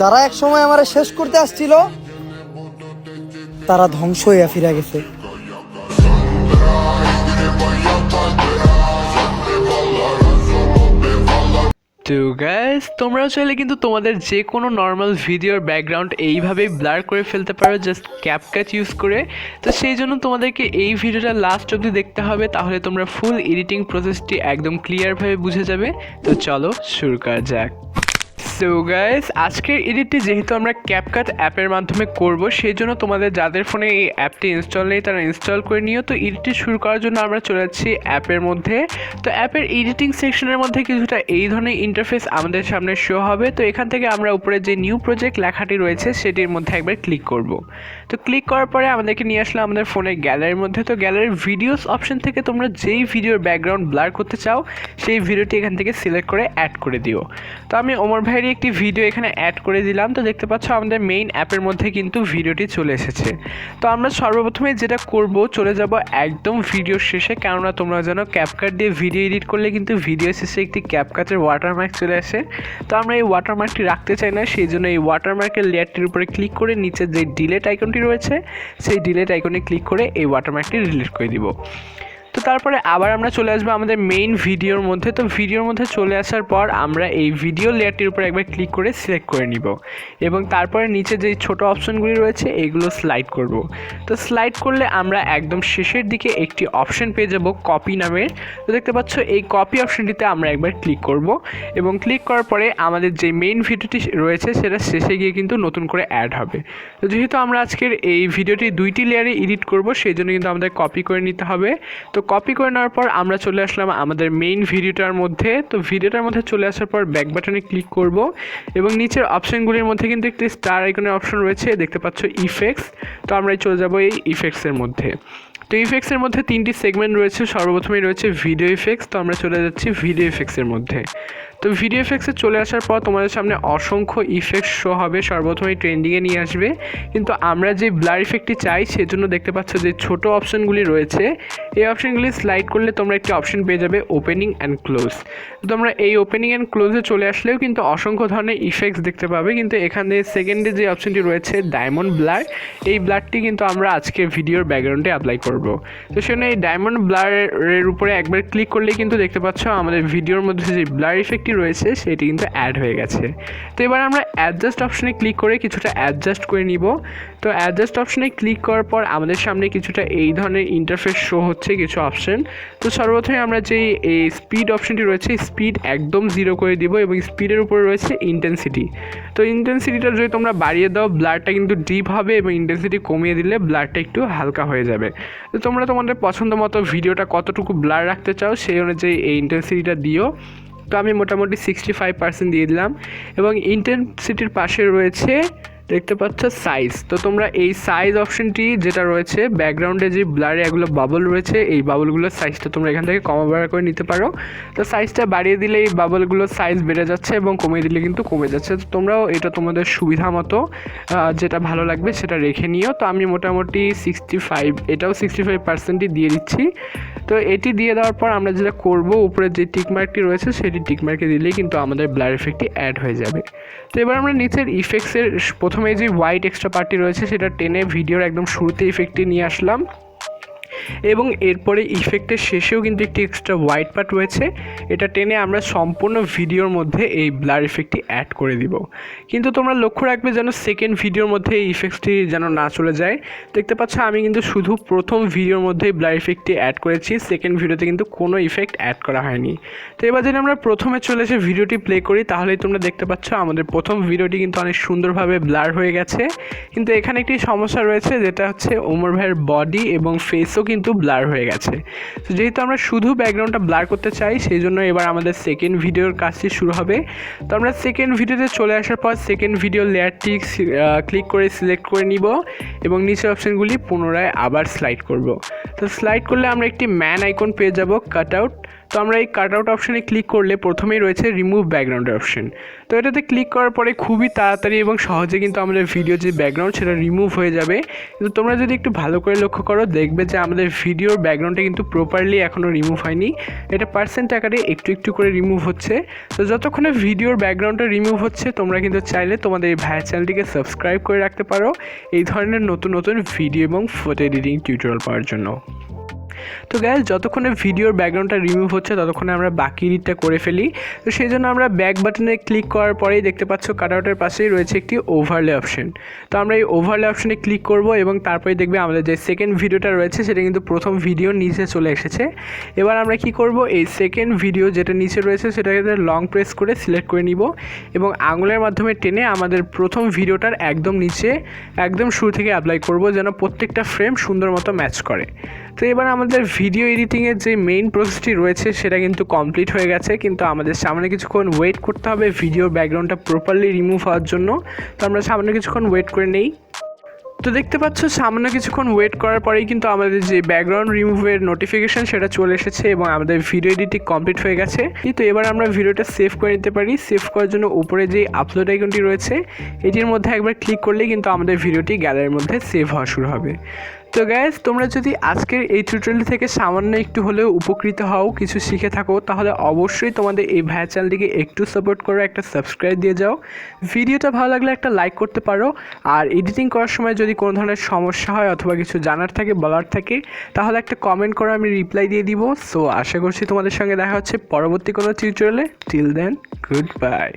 যারা এক সময় আমার শেষ করতে আসছিল তারা ধ্বংস হইয়া ফিরে গেছে। তো গাইস, তোমরাও চাইলে কিন্তু তোমাদের যে কোনো নর্মাল ভিডিওর ব্যাকগ্রাউন্ড এইভাবেই ব্লার করে ফেলতে পারো জাস্ট ক্যাপকাট ইউজ করে। তো সেই জন্য তোমাদেরকে এই ভিডিওটা লাস্ট অবধি দেখতে হবে, তাহলে তোমরা ফুল এডিটিং প্রসেসটি একদম ক্লিয়ারভাবে বুঝে যাবে। তো চলো শুরু করা যাক। সো গাইস, আজকের এডিটটি যেহেতু আমরা ক্যাপকাট অ্যাপের মাধ্যমে করব, সেই জন্য তোমাদের যাদের ফোনে এই অ্যাপটি ইনস্টল নেই তারা ইনস্টল করে নিও। তো এডিটটি শুরু করার জন্য আমরা চলে যাচ্ছি অ্যাপের মধ্যে। তো অ্যাপের এডিটিং সেকশনের মধ্যে কিছুটা এই ধরনের ইন্টারফেস আমাদের সামনে শো হবে। তো এখান থেকে আমরা উপরে যে নিউ প্রজেক্ট লেখাটি রয়েছে সেটির মধ্যে একবার ক্লিক করব। তো ক্লিক করার পরে আমাদেরকে নিয়ে আসলে আমাদের ফোনের গ্যালারির মধ্যে। তো গ্যালারির ভিডিওস অপশন থেকে তোমরা যেই ভিডিওর ব্যাকগ্রাউন্ড ব্লার করতে চাও সেই ভিডিওটি এখান থেকে সিলেক্ট করে অ্যাড করে দিও। তো আমি ওমর ভাইয়ের একটি ভিডিও এখানে অ্যাড করে দিলাম। তো দেখতে পাচ্ছ আমাদের মেইন অ্যাপের মধ্যে কিন্তু ভিডিওটি চলে এসেছে। তো আমরা সর্বপ্রথমে যেটা করব, চলে যাব একদম ভিডিওর শেষে, কেননা তোমরা জানো ক্যাপকাট দিয়ে ভিডিও এডিট করলে কিন্তু ভিডিও শেষে একটি ক্যাপকাটের ওয়াটারমার্ক চলে আসে। তো আমরা এই ওয়াটারমার্কটি রাখতে চাই না, সেই জন্য এই ওয়াটারমার্কের লেয়ারটির উপরে ক্লিক করে নিচে যে ডিলেট আইকনটি রয়েছে সেই ডিলেট আইকনে ক্লিক করে এই ওয়াটারমার্কটি ডিলিট করে দিব। তো তারপরে আবার আমরা চলে আসবো আমাদের মেইন ভিডিওর মধ্যে। তো ভিডিওর মধ্যে চলে আসার পর আমরা এই ভিডিও লেয়ারটির উপর একবার ক্লিক করে সিলেক্ট করে নিব এবং তারপরে নিচে যে ছোট অপশনগুলি রয়েছে এইগুলো স্লাইড করব। তো স্লাইড করলে আমরা একদম শেষের দিকে একটি অপশন পেয়ে যাব কপি নামের। তো দেখতে পাচ্ছ এই কপি অপশনটিতে আমরা একবার ক্লিক করব এবং ক্লিক করার পরে আমাদের যে মেইন ভিডিওটি রয়েছে সেটা শেষে গিয়ে কিন্তু নতুন করে অ্যাড হবে। তো যেহেতু আমরা আজকের এই ভিডিওটি দুইটি লেয়ারে এডিট করব, সেই জন্য কিন্তু আমাদের কপি করে নিতে হবে। তো কপি করে নেওয়ার পর আমরা চলে আসলাম আমাদের মেইন ভিডিওটার মধ্যে। তো ভিডিওটার মধ্যে চলে আসার পর ব্যাক বাটনে ক্লিক করব এবং নিচের অপশনগুলির মধ্যে কিন্তু একটি স্টার আইকনের অপশন রয়েছে, দেখতে পাচ্ছ ইফেক্টস। তো আমরা চলে যাব এই ইফেক্টসের মধ্যে। তো ইফেক্টসের মধ্যে তিনটি সেগমেন্ট রয়েছে। সর্বপ্রথমেই রয়েছে ভিডিও ইফেক্টস। তো আমরা চলে যাচ্ছি ভিডিও ইফেক্টসের মধ্যে। তো ভিডিও ইফেক্টসে চলে আসার পর তোমাদের সামনে অসংখ্য ইফেক্টস শো হবে, সর্বপ্রথমেই ট্রেন্ডিংয়ে নিয়ে আসবে। কিন্তু আমরা যে ব্লার ইফেক্টটি চাই সেজন্য দেখতে পাচ্ছ যে ছোট অপশনগুলি রয়েছে, এই অপশনগুলি স্লাইড করলে তোমরা একটি অপশন পেয়ে যাবে ওপেনিং অ্যান্ড ক্লোজ। তো তোমরা এই ওপেনিং অ্যান্ড ক্লোজে চলে আসলেও কিন্তু অসংখ্য ধরনের ইফেক্টস দেখতে পাবে। কিন্তু এখানে সেকেন্ডে যে অপশনটি রয়েছে ডায়মন্ড ব্লার, এই ব্লারটি কিন্তু আমরা আজকে ভিডিওর ব্যাকগ্রাউন্ডে অ্যাপ্লাই করব। তো সেখানে এই ডায়মন্ড ব্লারের উপরে একবার ক্লিক করলেই কিন্তু দেখতে পাচ্ছ আমাদের ভিডিওর মধ্যে যে ব্লার ইফেক্টটি রয়েছে সেটি কিন্তু অ্যাড হয়ে গেছে। তো এবার আমরা অ্যাডজাস্ট অপশনে ক্লিক করে কিছুটা অ্যাডজাস্ট করে নিব। তো অ্যাডজাস্ট অপশনে ক্লিক করার পর আমাদের সামনে কিছুটা এই ধরনের ইন্টারফেস শো হচ্ছে কিছু অপশন। তো সর্বপ্রথমে আমরা যে এই স্পিড অপশনটি রয়েছে স্পিড একদম 0 করে দিব এবং স্পিডের উপরে রয়েছে ইন্টেন্সিটি। তো ইন্টেন্সিটিটা যদি তোমরা বাড়িয়ে দাও ব্লারটা কিন্তু ডিপ হবে এবং ইন্টেন্সিটি কমিয়ে দিলে ব্লারটা একটু হালকা হয়ে যাবে। তো তোমরা তোমাদের পছন্দ মতো ভিডিওটা কতটুকু ব্লার রাখতে চাও সেই অনুযায়ী এই ইন্টেন্সিটিটা দিও। তো আমি মোটামুটি 65% দিয়ে দিলাম এবং ইন্টেন্সিটির পাশে রয়েছে দেখতে পাচ্ছ সাইজ। তো তোমরা এই সাইজ অপশনটি যেটা রয়েছে ব্যাকগ্রাউন্ডে যে ব্লারে এগুলো বাবল রয়েছে এই বাবলগুলোর সাইজটা তোমরা এখান থেকে কমা বাড়া করে নিতে পারো। তো সাইজটা বাড়িয়ে দিলে এই বাবলগুলোর সাইজ বেড়ে যাচ্ছে এবং কমিয়ে দিলে কিন্তু কমে যাচ্ছে। তো তোমরাও এটা তোমাদের সুবিধা মতো যেটা ভালো লাগবে সেটা রেখে নিও। তো আমি মোটামুটি 65, এটাও 65%ই দিয়ে দিচ্ছি। তো এটি দিয়ে দেওয়ার পর আমরা যেটা করব, উপরে যে টিকমার্কটি রয়েছে সেটি টিকমার্কে দিলেই কিন্তু আমাদের ব্লার ইফেক্টটি অ্যাড হয়ে যাবে। তো এবার আমরা নিচের ইফেক্টসের প্রথমে যে হোয়াইট এক্সট্রা পার্টটি রয়েছে সেটা টেনে ভিডিওর একদম শুরুতে ইফেক্টটি নিয়ে আসলাম এবং এরপরে ইফেক্টের শেষেও কিন্তু একটি এক্সট্রা হোয়াইট পার্ট রয়েছে, এটা টেনে আমরা সম্পূর্ণ ভিডিওর মধ্যে এই ব্লার ইফেক্টটি অ্যাড করে দিব। কিন্তু তোমরা লক্ষ্য রাখবে যেন সেকেন্ড ভিডিওর মধ্যে এই ইফেক্টটি যেন না চলে যায়। দেখতে পাচ্ছ আমি কিন্তু শুধু প্রথম ভিডিওর মধ্যেই ব্লার ইফেক্টটি অ্যাড করেছি, সেকেন্ড ভিডিওতে কিন্তু কোনো ইফেক্ট অ্যাড করা হয়নি। তো এবার যদি আমরা প্রথমে চলে এসে ভিডিওটি প্লে করি তাহলেই তোমরা দেখতে পাচ্ছ আমাদের প্রথম ভিডিওটি কিন্তু অনেক সুন্দরভাবে ব্লার হয়ে গেছে। কিন্তু এখানে একটি সমস্যা রয়েছে, যেটা হচ্ছে ওমর ভাইয়ের বডি এবং ফেসও কিন্তু ব্লার হয়ে গেছে। তো যেহেতু আমরা শুধু ব্যাকগ্রাউন্ডটা ব্লার করতে চাই সেই জন্য এবার আমাদের সেকেন্ড ভিডিওর কাজটি শুরু হবে। তো আমরা সেকেন্ড ভিডিওতে চলে আসার পর সেকেন্ড ভিডিও লেয়ারটি ক্লিক করে সিলেক্ট করে নিব এবং নিচের অপশানগুলি পুনরায় আবার স্লাইড করব। তো স্লাইড করলে আমরা একটি ম্যান আইকন পেয়ে যাব কাট আউট। তো আমরা এই কাট আউট অপশানে ক্লিক করলে প্রথমেই রয়েছে রিমুভ ব্যাকগ্রাউন্ডের অপশন। তো এটাতে ক্লিক করার পরে খুবই তাড়াতাড়ি এবং সহজে কিন্তু আমাদের ভিডিও যে ব্যাকগ্রাউন্ড সেটা রিমুভ হয়ে যাবে। কিন্তু তোমরা যদি একটু ভালো করে লক্ষ্য করো দেখবে যে আমাদের ভিডিওর ব্যাকগ্রাউন্ডটা কিন্তু প্রপারলি এখনও রিমুভ হয়নি, এটা পার্সেন্ট আকারে একটু একটু করে রিমুভ হচ্ছে। তো যতক্ষণে ভিডিওর ব্যাকগ্রাউন্ডটা রিমুভ হচ্ছে তোমরা কিন্তু চাইলে তোমাদের এই ভাইয়ের চ্যানেলটিকে সাবস্ক্রাইব করে রাখতে পারো এই ধরনের নতুন নতুন ভিডিও এবং ফটো এডিটিং টিউটোরিয়াল পাওয়ার জন্য। তো গাইস, যতক্ষণে ভিডিওর ব্যাকগ্রাউন্ডটা রিমুভ হচ্ছে ততক্ষণে আমরা বাকি এডিটটা করে ফেলি। তো সেই জন্য আমরা ব্যাক বাটনে ক্লিক করার পরেই দেখতে পাচ্ছ কাটআউটের পাশেই রয়েছে একটি ওভারলে অপশন। তো আমরা এই ওভারলে অপশনে ক্লিক করব এবং তারপরে দেখবে আমাদের যে সেকেন্ড ভিডিওটা রয়েছে সেটা কিন্তু প্রথম ভিডিওর নিচে চলে এসেছে। এবার আমরা কি করব, এই সেকেন্ড ভিডিও যেটা নিচে রয়েছে সেটাকে লং প্রেস করে সিলেক্ট করে নিব এবং আঙুলের মাধ্যমে টেনে আমাদের প্রথম ভিডিওটার একদম নিচে একদম শুরু থেকে অ্যাপ্লাই করব যেন প্রত্যেকটা ফ্রেম সুন্দর মতো ম্যাচ করে। তো এবার আমাদের ভিডিও এডিটিংয়ের যে মেইন প্রসেসটি রয়েছে সেটা কিন্তু কমপ্লিট হয়ে গেছে, কিন্তু আমাদের সামনে কিছুক্ষণ ওয়েট করতে হবে ভিডিওর ব্যাকগ্রাউন্ডটা প্রপারলি রিমুভ হওয়ার জন্য। তো আমরা সামনে কিছুক্ষণ ওয়েট করে নেই। তো দেখতে পাচ্ছ সামনে কিছুক্ষণ ওয়েট করার পরেই কিন্তু আমাদের যে ব্যাকগ্রাউন্ড রিমুভের নোটিফিকেশান সেটা চলে এসেছে এবং আমাদের ভিডিও এডিটিং কমপ্লিট হয়ে গেছে। কিন্তু এবার আমরা ভিডিওটা সেভ করে নিতে পারি। সেভ করার জন্য উপরে যে আপলোড আইকনটি রয়েছে এটির মধ্যে একবার ক্লিক করলেই কিন্তু আমাদের ভিডিওটি গ্যালারির মধ্যে সেভ হওয়া শুরু হবে। তো গাইস, তোমরা যদি আজকের এই টিউটোরিয়াল থেকে সামান্য একটু হলেও উপকৃত হও, কিছু শিখে থাকো, তাহলে অবশ্যই তোমাদের এই ভাইয়ের চ্যানেলটিকে একটু সাপোর্ট করো, একটা সাবস্ক্রাইব দিয়ে যাও। ভিডিওটা ভালো লাগলে একটা লাইক করতে পারো। আর এডিটিং করার সময় যদি কোনো ধরনের সমস্যা হয় অথবা কিছু জানার থাকে, বলার থাকে, তাহলে একটা কমেন্ট করো, আমি রিপ্লাই দিয়ে দিব। সো আশা করছি তোমাদের সঙ্গে দেখা হচ্ছে পরবর্তী কোনো টিউটোরিয়ালে। Till then, good by.